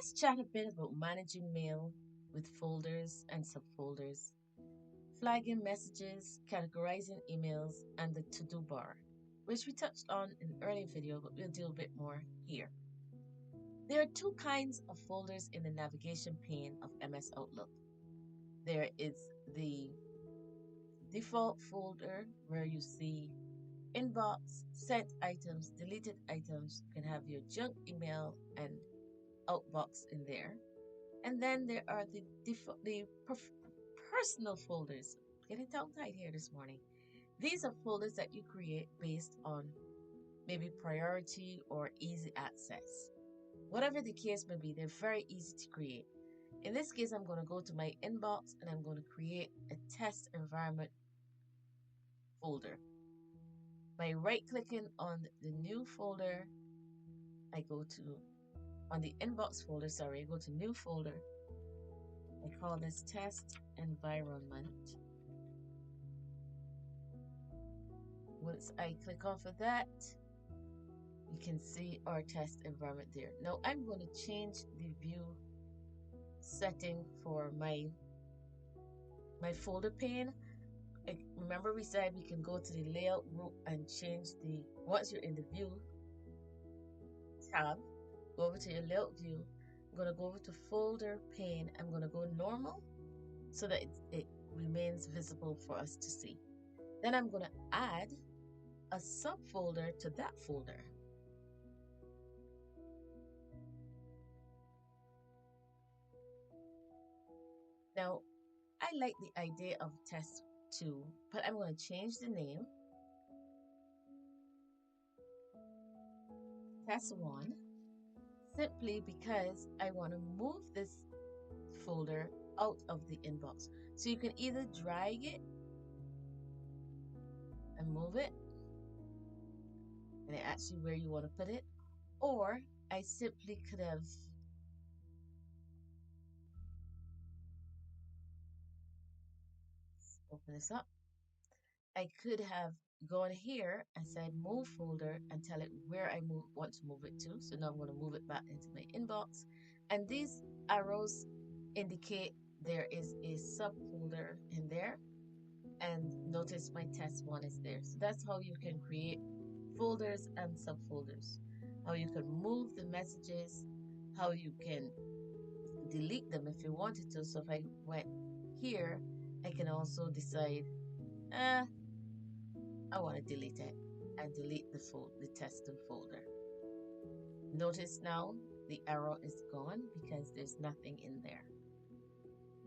let's chat a bit about managing mail with folders and subfolders, flagging messages, categorizing emails, and the to-do bar, which we touched on in an earlier video, but we'll do a bit more here. There are two kinds of folders in the navigation pane of MS Outlook. There is the default folder where you see inbox, sent items, deleted items. You can have your junk email and outbox in there. And then there are the personal folders. Getting tongue tied here this morning. These are folders that you create based on maybe priority or easy access. Whatever the case may be, they're very easy to create. In this case, I'm going to go to my inbox and I'm going to create a test environment folder. By right clicking on the new folder, I go to, on the inbox folder, sorry, I go to new folder. I call this test environment. Once I click off of that, you can see our test environment there. Now I'm going to change the view setting for my folder pane. Remember we said we can go to the layout group and change once you're in the view tab, go over to your layout view. I'm going to go over to folder pane. I'm going to go normal so that it remains visible for us to see. Then I'm going to add a subfolder to that folder. Now, I like the idea of test 2, but I'm going to change the name test 1 simply because I want to move this folder out of the inbox. So you can either drag it and move it, and it asks you where you want to put it, or I simply could have open this up. I could have gone here and said move folder and tell it where I want to move it to. So now I'm going to move it back into my inbox. And these arrows indicate there is a subfolder in there. And notice my test 1 is there. So that's how you can create folders and subfolders. How you can move the messages, how you can delete them if you wanted to. So if I went here, I can also decide, I want to delete it and delete the testing folder. Notice now the arrow is gone because there's nothing in there.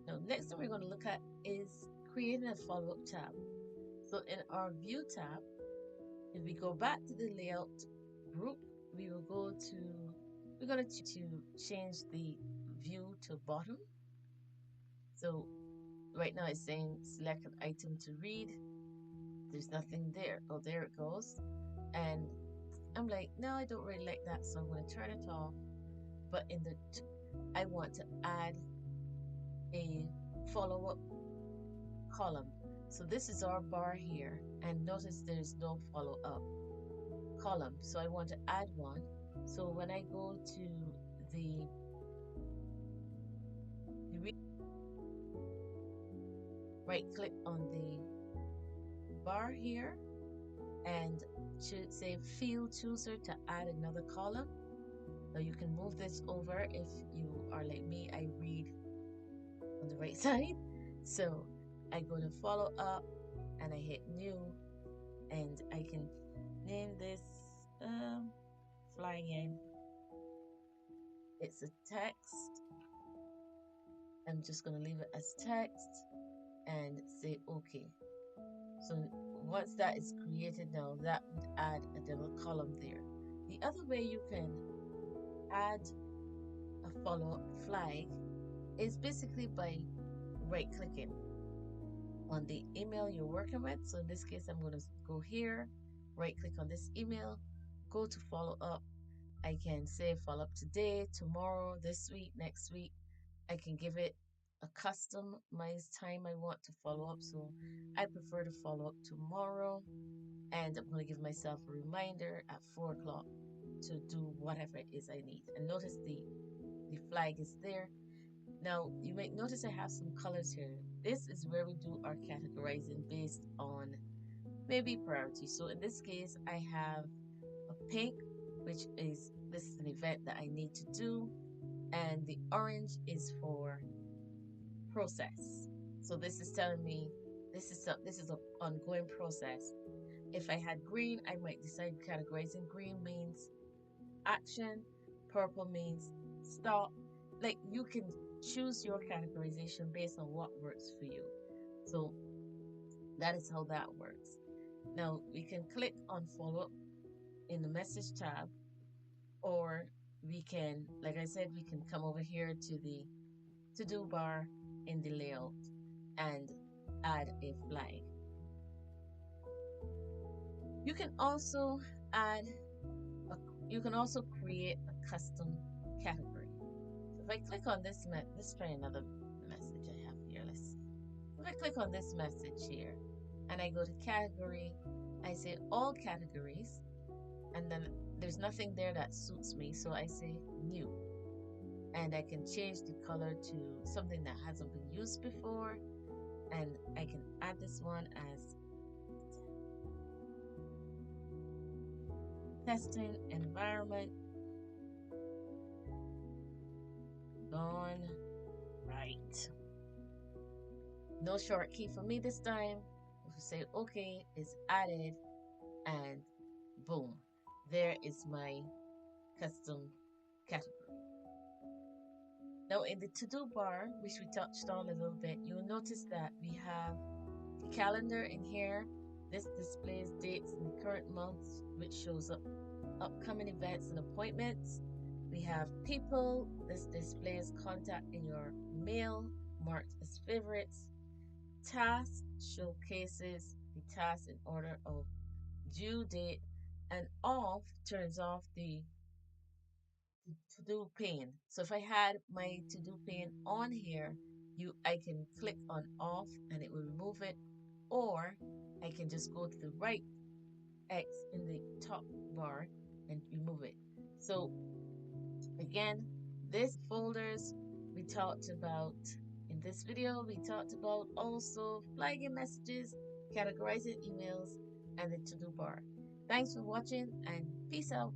Now, next thing we're going to look at is creating a follow-up tab. So in our view tab, if we go back to the layout group, we will go to, we're going to change the view to bottom. So right now it's saying select an item to read. There's nothing there. Oh, there it goes. And I'm like, no, I don't really like that, so I'm going to turn it off. But I want to add a follow-up column. So this is our bar here, and notice there's no follow-up column. So I want to add one. So when I go to the right click on the bar here and should say field chooser to add another column. Now you can move this over if you are like me, I read on the right side. So I go to follow up and I hit new, and I can name this flying in. It's a text. I'm just going to leave it as text and say OK. So once that is created now, that would add a double column there. The other way you can add a follow-up flag is basically by right clicking on the email you're working with. So in this case, I'm going to go here, right click on this email, go to follow up. I can say follow up today, tomorrow, this week, next week. I can give it a customized time I want to follow up. So I prefer to follow up tomorrow, and I'm going to give myself a reminder at 4 o'clock to do whatever it is I need. And notice the the flag is there. Now, you might notice I have some colors here. This is where we do our categorizing based on maybe priority. So in this case, I have a pink, which is this is an event that I need to do, and the orange is for process. So this is telling me this is an ongoing process. If I had green, I might decide categorizing green means action, purple means stop. Like you can choose your categorization based on what works for you. So that is how that works. Now we can click on follow up in the message tab, or we can, like I said, we can come over here to the to do bar in the layout and add a flag. You can also add a, you can also create a custom category. So if I click on this, let's try another message I have here. Let's see. If I click on this message here and I go to category, I say all categories, and then there's nothing there that suits me, so I say new. And I can change the color to something that hasn't been used before, and I can add this one as testing environment gone right. No short key for me this time. If you say okay, it's added, and boom, there is my custom category. Now in the to-do bar, which we touched on a little bit, you'll notice that we have the calendar in here. This displays dates in the current month, which shows up upcoming events and appointments. We have people. This displays contact in your mail marked as favorites. Task showcases the task in order of due date, and off turns off the to do pane. So if I had my to do pane on here, I can click on off and it will remove it, or I can just go to the right X in the top bar and remove it. So again, this folders we talked about in this video, we talked about also flagging messages, categorizing emails, and the to-do bar. Thanks for watching and peace out.